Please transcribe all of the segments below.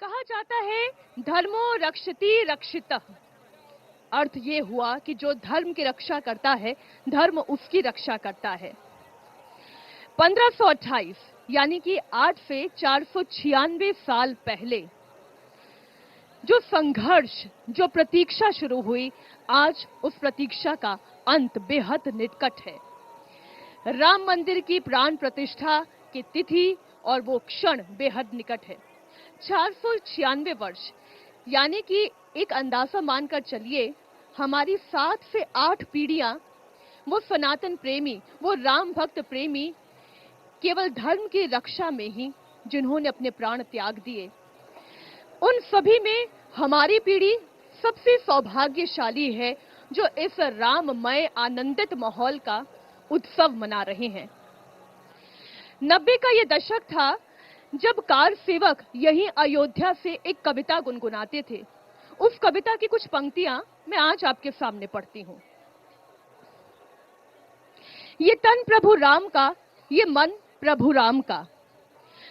कहा जाता है धर्मो रक्षति रक्षितः। अर्थ ये हुआ कि जो धर्म की रक्षा करता है, धर्म उसकी रक्षा करता है। 1528 यानी कि आज से 496 साल पहले जो संघर्ष, जो प्रतीक्षा शुरू हुई, आज उस प्रतीक्षा का अंत बेहद निकट है। राम मंदिर की प्राण प्रतिष्ठा की तिथि और वो क्षण बेहद निकट है। 496 वर्ष यानी कि एक अंदाजा मानकर चलिए, हमारी 7 से 8 पीढ़ियां वो सनातन प्रेमी, वो राम भक्त प्रेमी केवल धर्म की रक्षा में ही जिन्होंने अपने प्राण त्याग दिए, उन सभी में हमारी पीढ़ी सबसे सौभाग्यशाली है जो इस राममय आनंदित माहौल का उत्सव मना रहे हैं। 90 का ये दशक था जब कार सेवक यही अयोध्या से एक कविता गुनगुनाते थे। उस कविता की कुछ पंक्तियां मैं आज आपके सामने पढ़ती हूं। ये तन प्रभु राम का, ये मन प्रभु राम का,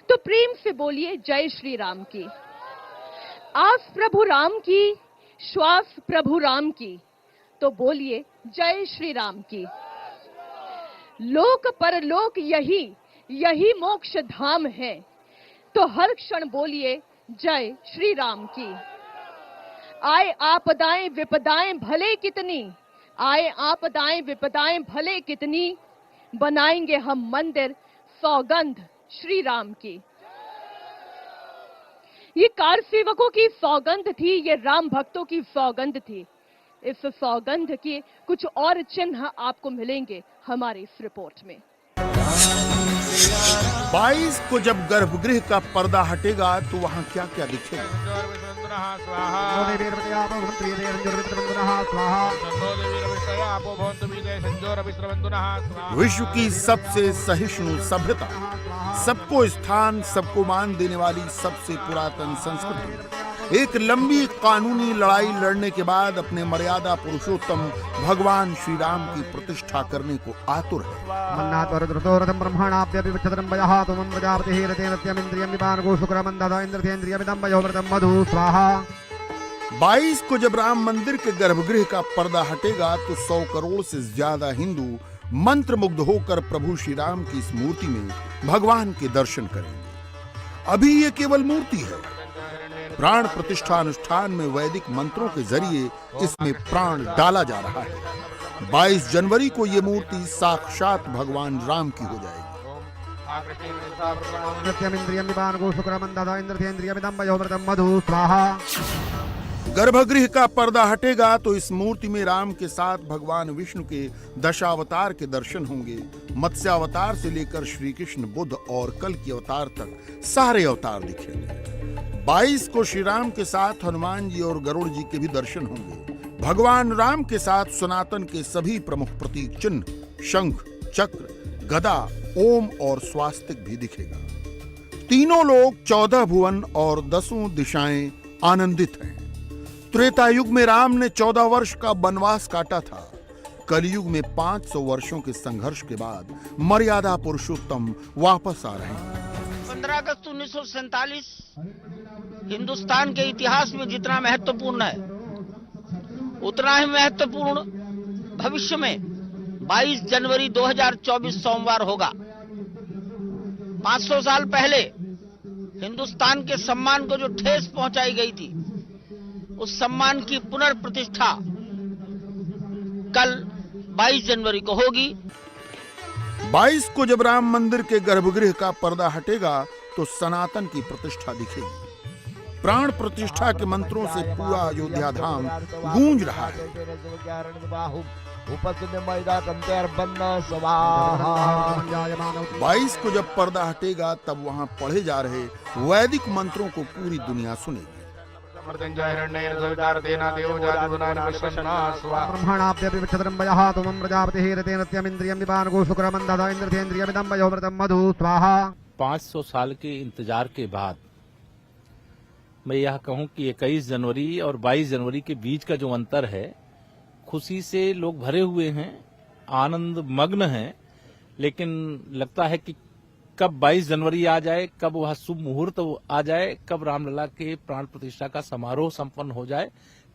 तो प्रेम से बोलिए जय श्री राम की। आस प्रभु राम की, श्वास प्रभु राम की, तो बोलिए जय श्री राम की। लोक परलोक यही मोक्ष धाम है, तो हर क्षण बोलिए जय श्री राम की। आए आपदाएं विपदाएं भले कितनी, आए आपदाएं विपदाएं भले कितनी, बनाएंगे हम मंदिर सौगंध श्री राम की। ये कार सेवकों की सौगंध थी, ये राम भक्तों की सौगंध थी। इस सौगंध के कुछ और चिन्ह आपको मिलेंगे हमारी इस रिपोर्ट में। 22 को जब गर्भगृह का पर्दा हटेगा तो वहाँ क्या क्या दिखेगा? विश्व की सबसे सहिष्णु सभ्यता, सबको स्थान, सबको मान देने वाली सबसे पुरातन संस्कृति, एक लंबी कानूनी लड़ाई लड़ने के बाद अपने मर्यादा पुरुषोत्तम भगवान श्री राम की प्रतिष्ठा करने को आतुर है। 22 को जब राम मंदिर के गर्भगृह का पर्दा हटेगा तो 100 करोड़ से ज्यादा हिंदू मंत्रमुग्ध होकर प्रभु श्री राम की इस मूर्ति में भगवान के दर्शन करेंगे। अभी ये केवल मूर्ति है। प्राण प्रतिष्ठा अनुष्ठान में वैदिक मंत्रों के जरिए इसमें प्राण डाला जा रहा है। 22 जनवरी को ये मूर्ति साक्षात भगवान राम की हो जाएगी। गर्भगृह का पर्दा हटेगा तो इस मूर्ति में राम के साथ भगवान विष्णु के दशावतार के दर्शन होंगे। मत्स्यावतार से लेकर श्री कृष्ण, बुद्ध और कल की अवतार तक सारे अवतार दिखेंगे। 22 को श्री राम के साथ हनुमान जी और गरुड़ जी के भी दर्शन होंगे। भगवान राम के साथ सनातन के सभी प्रमुख प्रतीक चिन्ह, शंख, चक्र, गदा, ओम और स्वास्तिक भी दिखेगा। तीनों लोग 14 भुवन और 10 दिशाएं आनंदित हैं। त्रेता युग में राम ने 14 वर्ष का वनवास काटा था। कलयुग में 500 वर्षों के संघर्ष के बाद मर्यादा पुरुषोत्तम वापस आ रहे हैं। 15 अगस्त 1947 हिंदुस्तान के इतिहास में जितना महत्वपूर्ण है, उतना ही महत्वपूर्ण भविष्य में 22 जनवरी 2024 सोमवार होगा। 500 साल पहले हिंदुस्तान के सम्मान को जो ठेस पहुंचाई गई थी, उस सम्मान की पुनर्प्रतिष्ठा कल 22 जनवरी को होगी। 22 को जब राम मंदिर के गर्भगृह का पर्दा हटेगा तो सनातन की प्रतिष्ठा दिखेगी। प्राण प्रतिष्ठा के मंत्रों से पूरा अयोध्या धाम गूंज रहा है। 22 को जब पर्दा हटेगा तब वहां पढ़े जा रहे वैदिक मंत्रों को पूरी दुनिया सुनेगी। स्वाहा। 500 साल के इंतजार के बाद मैं यह कहूं कि 21 जनवरी और 22 जनवरी के बीच का जो अंतर है, खुशी से लोग भरे हुए हैं, आनंद मग्न हैं, लेकिन लगता है कि कब 22 जनवरी आ जाए, कब वह शुभ मुहूर्त आ जाए, कब रामलला के प्राण प्रतिष्ठा का समारोह संपन्न हो जाए,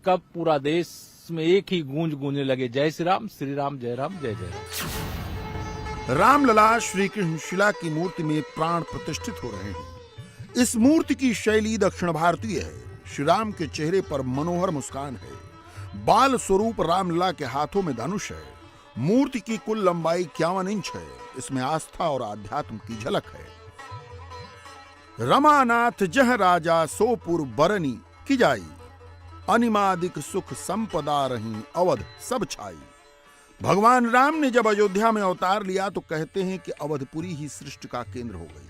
कब पूरा देश में एक ही गूंज गूंजने लगे, जय श्री राम, जय राम, जय जय राम। रामलला श्री कृष्ण शिला की मूर्ति में प्राण प्रतिष्ठित हो रहे हैं। इस मूर्ति की शैली दक्षिण भारतीय है। श्री राम के चेहरे पर मनोहर मुस्कान है। बाल स्वरूप रामलला के हाथों में धनुष है। मूर्ति की कुल लंबाई 51 इंच है। इसमें आस्था और आध्यात्म की झलक है। रमानाथ जह राजा सोपुर बरनी की जाई, अनिमादिक सुख संपदा रही अवध सब छाई। भगवान राम ने जब अयोध्या में अवतार लिया तो कहते हैं कि अवधपुरी ही सृष्टि का केंद्र हो गई।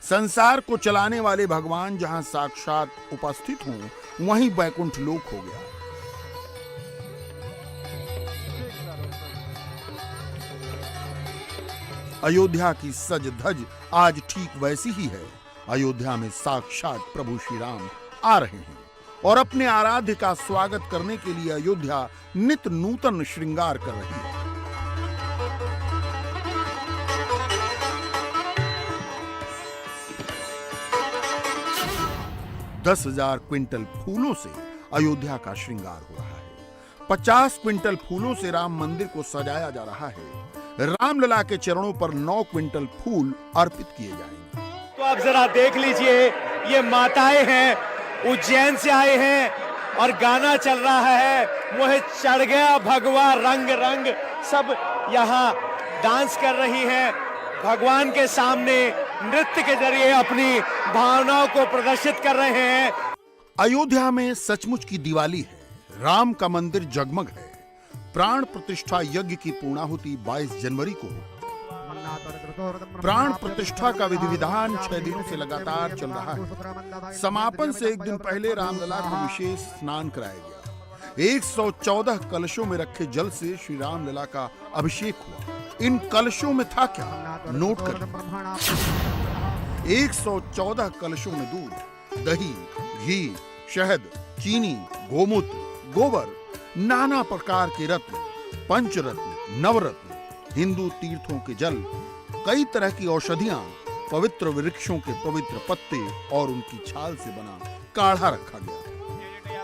संसार को चलाने वाले भगवान जहां साक्षात उपस्थित हों वहीं वैकुंठ लोक हो गया। अयोध्या की सज धज आज ठीक वैसी ही है। अयोध्या में साक्षात प्रभु श्री राम आ रहे हैं और अपने आराध्य का स्वागत करने के लिए अयोध्या नित नूतन श्रृंगार कर रही है। दस 10,000 क्विंटल फूलों से अयोध्या का श्रृंगार हो रहा है। 50 क्विंटल फूलों से राम मंदिर को सजाया जा रहा है। रामलला के चरणों पर 9 क्विंटल फूल अर्पित किए जाएंगे। तो आप जरा देख लीजिए, ये माताएं हैं, उज्जैन से आए हैं और गाना चल रहा है, मोहे चढ़ गया भगवा रंग रंग। सब यहाँ डांस कर रही हैं, भगवान के सामने नृत्य के जरिए अपनी भावनाओं को प्रदर्शित कर रहे हैं। अयोध्या में सचमुच की दिवाली है। राम का मंदिर जगमग है। प्राण प्रतिष्ठा यज्ञ की पूर्णाहुति 22 जनवरी को हो। प्राण प्रतिष्ठा का विधि विधान 6 दिनों से लगातार चल रहा है। समापन से एक दिन पहले रामलला को विशेष स्नान कराया गया। 114 कलशों में रखे जल से श्री रामलला का अभिषेक हुआ। इन कलशों में था क्या, नोट कर। 114 कलशों में दूध, दही, घी, शहद, चीनी, गोमूत्र, गोबर, नाना प्रकार के रत्न, पंचरत्न, नवरत्न, हिंदू तीर्थों के जल, कई तरह की औषधियां, पवित्र वृक्षों के पवित्र पत्ते और उनकी छाल से बना काढ़ा रखा गया।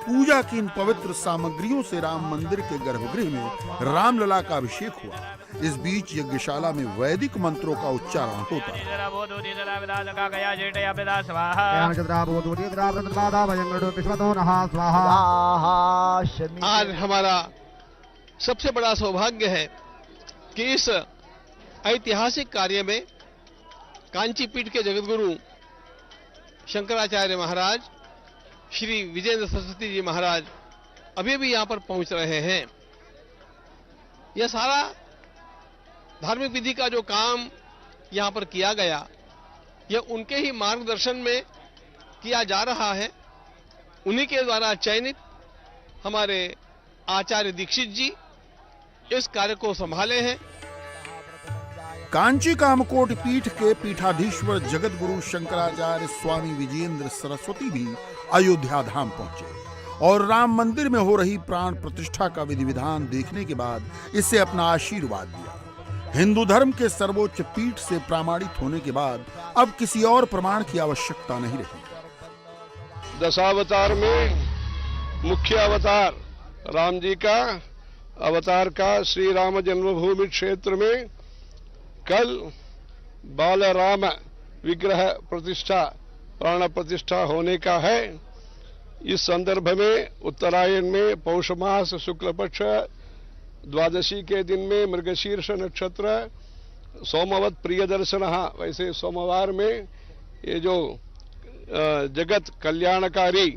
पूजा की इन पवित्र सामग्रियों से राम मंदिर के गर्भगृह में रामलला का अभिषेक हुआ। इस बीच यज्ञशाला में वैदिक मंत्रों का उच्चारण होता है। आज हमारा सबसे बड़ा सौभाग्य है कि इस ऐतिहासिक कार्य में कांची पीठ के जगतगुरु शंकराचार्य महाराज, श्री विजेंद्र सरस्वती जी महाराज अभी भी यहाँ पर पहुंच रहे हैं। यह सारा धार्मिक विधि का जो काम यहाँ पर किया गया, यह उनके ही मार्गदर्शन में किया जा रहा है। उन्हीं के द्वारा चयनित हमारे आचार्य दीक्षित जी इस कार्य को संभाले हैं। कांची कामकोट पीठ के पीठाधीश्वर जगत गुरु शंकराचार्य स्वामी विजेंद्र सरस्वती भी अयोध्या धाम पहुंचे और राम मंदिर में हो रही प्राण प्रतिष्ठा का विधि विधान देखने के बाद इससे अपना आशीर्वाद दिया। हिंदू धर्म के सर्वोच्च पीठ से प्रमाणित होने के बाद अब किसी और प्रमाण की आवश्यकता नहीं रही। दशावतार में मुख्य अवतार राम जी का अवतार का श्री राम जन्मभूमि क्षेत्र में कल बाल राम विग्रह प्रतिष्ठा प्राण प्रतिष्ठा होने का है। इस संदर्भ में उत्तरायण में पौष मास शुक्ल पक्ष द्वादशी के दिन में मृगशीर्ष नक्षत्र सोमवत प्रिय दर्शन, वैसे सोमवार में ये जो जगत कल्याणकारी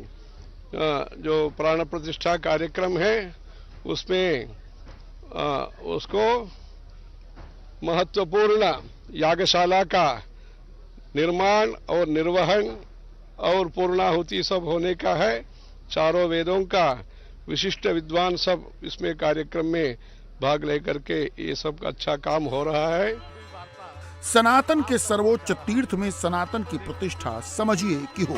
जो प्राण प्रतिष्ठा कार्यक्रम है उसमें उसको महत्वपूर्ण यागशाला का निर्माण और निर्वहन और पूर्णाहुति सब होने का है। चारों वेदों का विशिष्ट विद्वान सब इसमें कार्यक्रम में भाग लेकर के ये सब अच्छा काम हो रहा है। सनातन के सर्वोच्च तीर्थ में सनातन की प्रतिष्ठा समझिए कि हो।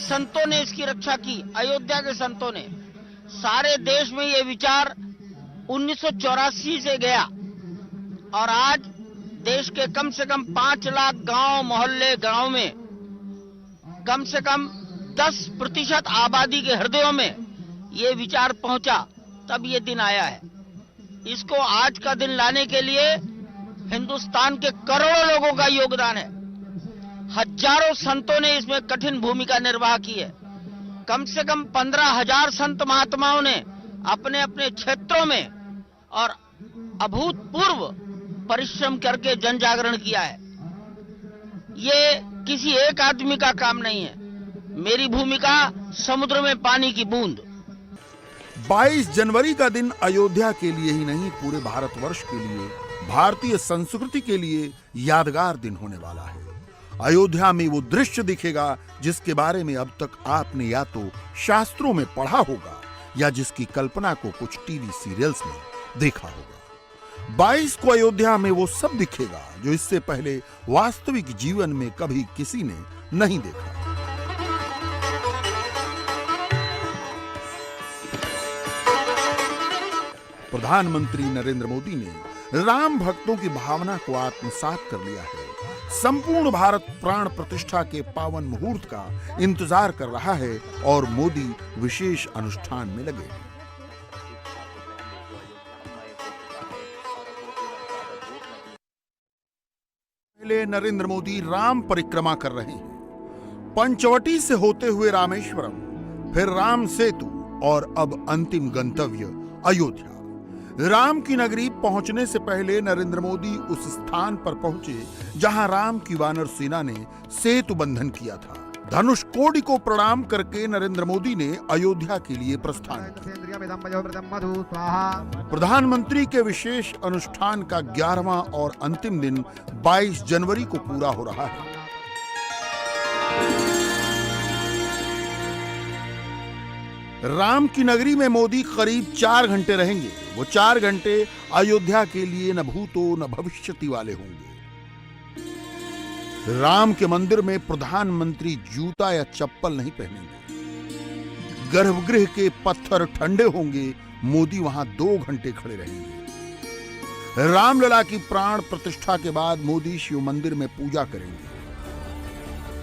संतों ने इसकी रक्षा की, अयोध्या के संतों ने। सारे देश में ये विचार 1984 से गया और आज देश के कम से कम 5 लाख गांव मोहल्ले गांव में कम से कम 10% आबादी के हृदयों में ये विचार पहुंचा, तब ये दिन आया है। इसको आज का दिन लाने के लिए हिंदुस्तान के करोड़ों लोगों का योगदान है। हजारों संतों ने इसमें कठिन भूमिका निर्वाह की है। कम से कम 15,000 संत महात्माओं ने अपने अपने क्षेत्रों में और अभूतपूर्व परिश्रम करके जन जागरण किया है। ये किसी एक आदमी का काम नहीं है। मेरी भूमिका समुद्र में पानी की बूंद। 22 जनवरी का दिन अयोध्या के लिए ही नहीं, पूरे भारतवर्ष के लिए, भारतीय संस्कृति के लिए यादगार दिन होने वाला है। अयोध्या में वो दृश्य दिखेगा जिसके बारे में अब तक आपने या तो शास्त्रों में पढ़ा होगा या जिसकी कल्पना को कुछ टीवी सीरियल्स में देखा होगा। 22 को अयोध्या में वो सब दिखेगा जो इससे पहले वास्तविक जीवन में कभी किसी ने नहीं देखा। प्रधानमंत्री नरेंद्र मोदी ने राम भक्तों की भावना को आत्मसात कर लिया है। संपूर्ण भारत प्राण प्रतिष्ठा के पावन मुहूर्त का इंतजार कर रहा है और मोदी विशेष अनुष्ठान में लगे हैं। पहले नरेंद्र मोदी राम परिक्रमा कर रहे हैं। पंचवटी से होते हुए रामेश्वरम, फिर राम सेतु और अब अंतिम गंतव्य अयोध्या। राम की नगरी पहुंचने से पहले नरेंद्र मोदी उस स्थान पर पहुंचे जहां राम की वानर सेना ने सेतु बंधन किया था। धनुष कोटि को प्रणाम करके नरेंद्र मोदी ने अयोध्या के लिए प्रस्थान किया। प्रधानमंत्री के विशेष अनुष्ठान का 11वां और अंतिम दिन 22 जनवरी को पूरा हो रहा है। राम की नगरी में मोदी करीब 4 घंटे रहेंगे। वो 4 घंटे अयोध्या के लिए न भूतो न भविष्यति वाले होंगे। राम के मंदिर में प्रधानमंत्री जूता या चप्पल नहीं पहनेंगे। गर्भगृह के पत्थर ठंडे होंगे। मोदी वहां 2 घंटे खड़े रहेंगे। रामलला की प्राण प्रतिष्ठा के बाद मोदी शिव मंदिर में पूजा करेंगे।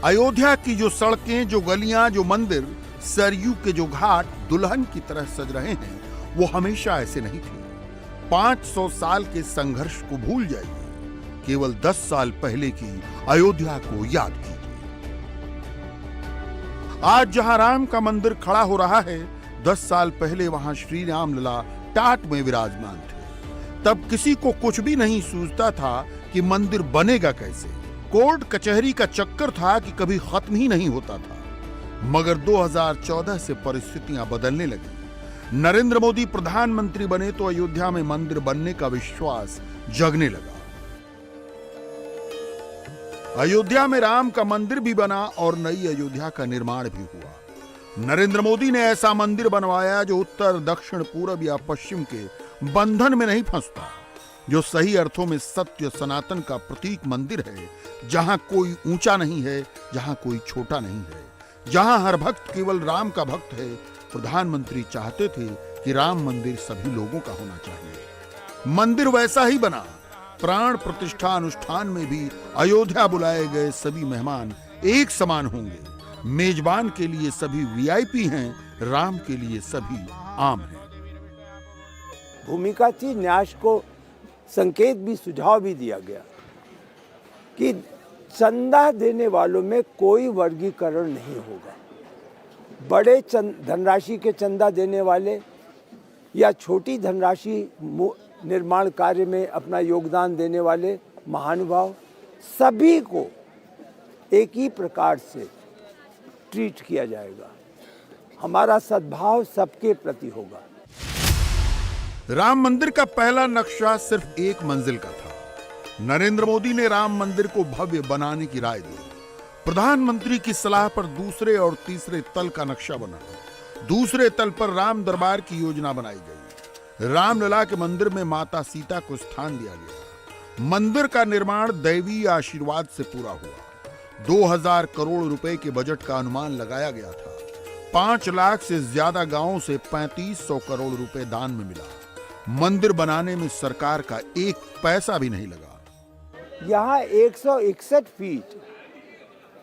अयोध्या की जो सड़कें, जो गलियां, जो मंदिर, सरयू के जो घाट दुल्हन की तरह सज रहे हैं, वो हमेशा ऐसे नहीं थे। 500 साल के संघर्ष को भूल जाइए, केवल 10 साल पहले की अयोध्या को याद कीजिए। आज जहां राम का मंदिर खड़ा हो रहा है, 10 साल पहले वहां श्री रामलला टाट में विराजमान थे। तब किसी को कुछ भी नहीं सूझता था कि मंदिर बनेगा कैसे। कोर्ट कचहरी का चक्कर था कि कभी खत्म ही नहीं होता था। मगर 2014 से परिस्थितियां बदलने लगी। नरेंद्र मोदी प्रधानमंत्री बने तो अयोध्या में मंदिर बनने का विश्वास जगने लगा। अयोध्या में राम का मंदिर भी बना और नई अयोध्या का निर्माण भी हुआ। नरेंद्र मोदी ने ऐसा मंदिर बनवाया जो उत्तर, दक्षिण, पूरब या पश्चिम के बंधन में नहीं फंसता, जो सही अर्थों में सत्य सनातन का प्रतीक मंदिर है, जहां कोई ऊंचा नहीं है, जहां कोई छोटा नहीं है, जहां हर भक्त केवल राम का भक्त है। प्रधानमंत्री चाहते थे कि राम मंदिर सभी लोगों का होना चाहिए। मंदिर वैसा ही बना। प्राण प्रतिष्ठा अनुष्ठान में भी अयोध्या बुलाए गए सभी मेहमान एक समान होंगे। मेजबान के लिए सभी वीआईपी हैं, राम के लिए सभी आम हैं। भूमिका थी, न्यास को संकेत भी, सुझाव भी दिया गया कि चंदा देने वालों में कोई वर्गीकरण नहीं होगा। बड़े धनराशि के चंदा देने वाले या छोटी धनराशि निर्माण कार्य में अपना योगदान देने वाले महानुभाव, सभी को एक ही प्रकार से ट्रीट किया जाएगा। हमारा सद्भाव सबके प्रति होगा। राम मंदिर का पहला नक्शा सिर्फ 1 मंजिल का था। नरेंद्र मोदी ने राम मंदिर को भव्य बनाने की राय दी। प्रधानमंत्री की सलाह पर दूसरे और तीसरे तल का नक्शा बना। दूसरे तल पर राम दरबार की योजना बनाई गई। रामलला के मंदिर में माता सीता को स्थान दिया गया। मंदिर का निर्माण दैवीय आशीर्वाद से पूरा हुआ। 2000 करोड़ रुपए के बजट का अनुमान लगाया गया था। 5 लाख से ज्यादा गांवों से 3500 करोड़ रुपए दान में मिला। मंदिर बनाने में सरकार का 1 पैसा भी नहीं लगा। यहाँ 161 फीट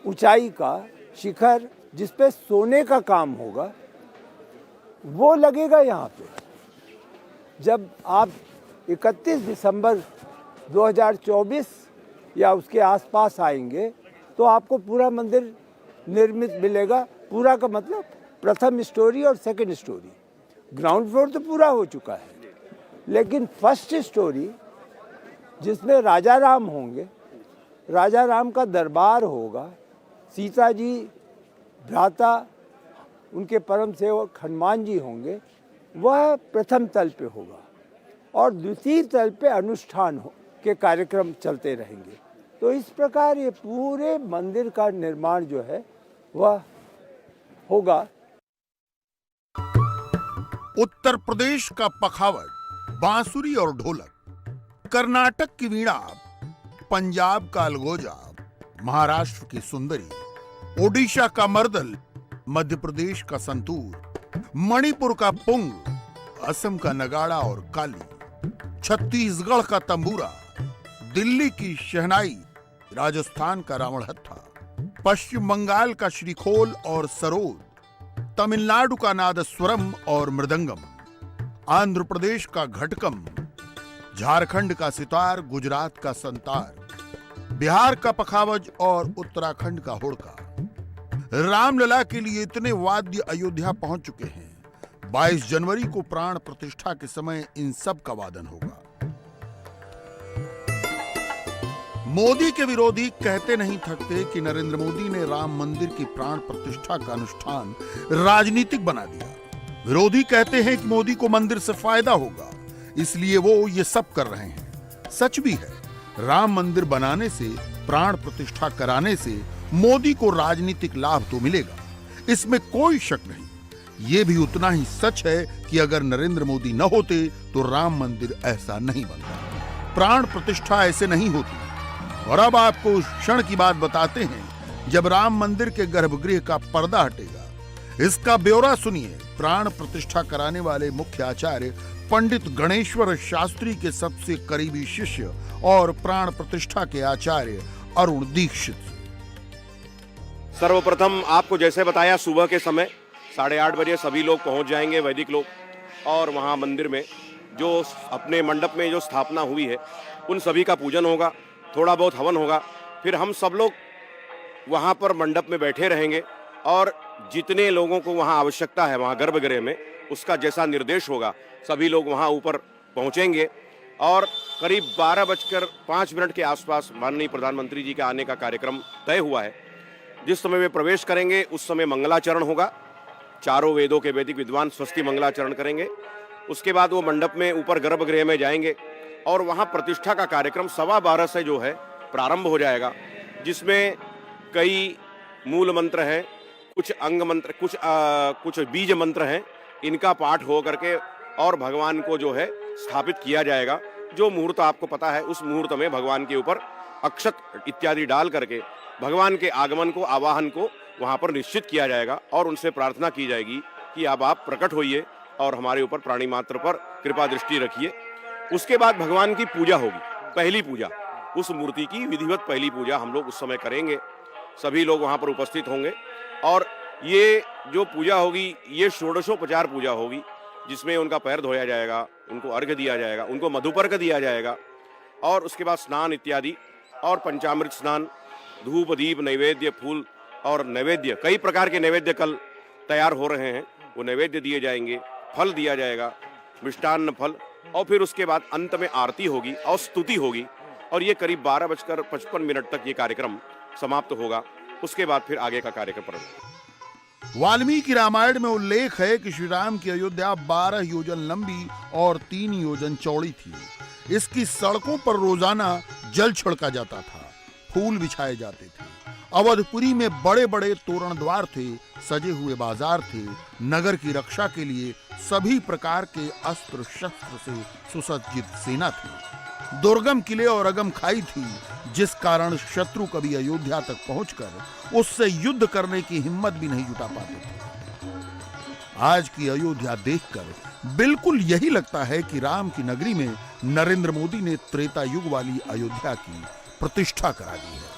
ऊंचाई का शिखर जिस पे सोने का काम होगा वो लगेगा यहाँ पे। जब आप 31 दिसंबर 2024 या उसके आसपास आएंगे तो आपको पूरा मंदिर निर्मित मिलेगा। पूरा का मतलब प्रथम स्टोरी और सेकंड स्टोरी। ग्राउंड फ्लोर तो पूरा हो चुका है, लेकिन फर्स्ट स्टोरी जिसमें राजा राम होंगे, राजा राम का दरबार होगा, सीता जी भ्राता उनके परम सेवक हनुमान जी होंगे, वह प्रथम तल पे होगा और द्वितीय तल पे अनुष्ठान के कार्यक्रम चलते रहेंगे। तो इस प्रकार ये पूरे मंदिर का निर्माण जो है वह होगा। उत्तर प्रदेश का पखावज, बांसुरी और ढोलक, कर्नाटक की वीणा, पंजाब का अलगोजा, महाराष्ट्र की सुंदरी, ओडिशा का मर्दल, मध्य प्रदेश का संतूर, मणिपुर का पुंग, असम का नगाड़ा और काली, छत्तीसगढ़ का तंबूरा, दिल्ली की शहनाई, राजस्थान का रावण हत्था, पश्चिम बंगाल का श्रीखोल और सरोद, तमिलनाडु का नादस्वरम और मृदंगम, आंध्र प्रदेश का घटकम, झारखंड का सितार, गुजरात का संतार, बिहार का पखावज और उत्तराखंड का होड़का। रामलला के लिए इतने वाद्य अयोध्या पहुंच चुके हैं। 22 जनवरी को प्राण प्रतिष्ठा के समय इन सब का वादन होगा। मोदी के विरोधी कहते नहीं थकते कि नरेंद्र मोदी ने राम मंदिर की प्राण प्रतिष्ठा का अनुष्ठान राजनीतिक बना दिया। विरोधी कहते हैं कि मोदी को मंदिर से फायदा होगा, इसलिए वो ये सब कर रहे हैं। सच भी है, राम मंदिर बनाने से, प्राण प्रतिष्ठा कराने से मोदी को राजनीतिक लाभ तो मिलेगा, इसमें कोई शक नहीं। ये भी उतना ही सच है कि अगर नरेंद्र मोदी न होते तो राम मंदिर ऐसा नहीं बनता, प्राण प्रतिष्ठा ऐसे नहीं होती। और अब आपको उस क्षण की बात बताते हैं जब राम मंदिर के गर्भगृह का पर्दा हटेगा। इसका ब्यौरा सुनिए। प्राण प्रतिष्ठा कराने वाले मुख्य आचार्य पंडित गणेश्वर शास्त्री के सबसे करीबी शिष्य और प्राण प्रतिष्ठा के आचार्य अरुण दीक्षित। सर्वप्रथम आपको जैसे बताया, सुबह के समय 8:30 बजे सभी लोग पहुंच जाएंगे, वैदिक लोग, और वहां मंदिर में जो अपने मंडप में जो स्थापना हुई है उन सभी का पूजन होगा, थोड़ा बहुत हवन होगा। फिर हम सब लोग वहां पर मंडप में बैठे रहेंगे और जितने लोगों को वहां आवश्यकता है वहां गर्भगृह में, उसका जैसा निर्देश होगा सभी लोग वहां ऊपर पहुंचेंगे। और करीब 12:05 के आसपास माननीय प्रधानमंत्री जी के आने का कार्यक्रम तय हुआ है। जिस समय वे प्रवेश करेंगे उस समय मंगलाचरण होगा, चारों वेदों के वैदिक विद्वान स्वस्ति मंगलाचरण करेंगे। उसके बाद वो मंडप में ऊपर गर्भगृह में जाएंगे और वहाँ प्रतिष्ठा का कार्यक्रम 12:15 से जो है प्रारंभ हो जाएगा, जिसमें कई मूल मंत्र हैं, कुछ अंग मंत्र, कुछ बीज मंत्र हैं। इनका पाठ हो करके और भगवान को जो है स्थापित किया जाएगा। जो मुहूर्त आपको पता है उस मुहूर्त में भगवान के ऊपर अक्षत इत्यादि डाल करके भगवान के आगमन को, आवाहन को वहाँ पर निश्चित किया जाएगा और उनसे प्रार्थना की जाएगी कि अब आप प्रकट होइए और हमारे ऊपर प्राणी मात्र पर कृपा दृष्टि रखिए। उसके बाद भगवान की पूजा होगी, पहली पूजा, उस मूर्ति की विधिवत पहली पूजा हम लोग उस समय करेंगे। सभी लोग वहाँ पर उपस्थित होंगे और ये जो पूजा होगी ये षोडशोपचार पूजा होगी, जिसमें उनका पैर धोया जाएगा, उनको अर्घ्य दिया जाएगा, उनको मधुपर्क दिया जाएगा और उसके बाद स्नान इत्यादि और पंचामृत स्नान, धूप दीप नैवेद्य, फूल और नैवेद्य, कई प्रकार के नैवेद्य कल तैयार हो रहे हैं, वो नैवेद्य दिए जाएंगे, फल दिया जाएगा, मिष्टान्न फल, और फिर उसके बाद अंत में आरती होगी और स्तुति होगी और ये करीब 12:55 तक ये कार्यक्रम समाप्त होगा। उसके बाद फिर आगे का कार्यक्रम पड़ेगा। वाल्मीकि रामायण में उल्लेख है कि श्री राम की अयोध्या 12 योजन लंबी और 3 योजन चौड़ी थी। इसकी सड़कों पर रोजाना जल छिड़का जाता था, फूल बिछाए जाते थे। अवधपुरी में बड़े बड़े तोरण द्वार थे, सजे हुए बाजार थे। नगर की रक्षा के लिए सभी प्रकार के अस्त्र शस्त्र से सुसज्जित सेना थी। दुर्गम किले और अगम खाई थी, जिस कारण शत्रु कभी अयोध्या तक पहुंचकर उससे युद्ध करने की हिम्मत भी नहीं जुटा पाते थे। आज की अयोध्या देखकर बिल्कुल यही लगता है कि राम की नगरी में नरेंद्र मोदी ने त्रेता युग वाली अयोध्या की प्रतिष्ठा करा दी है।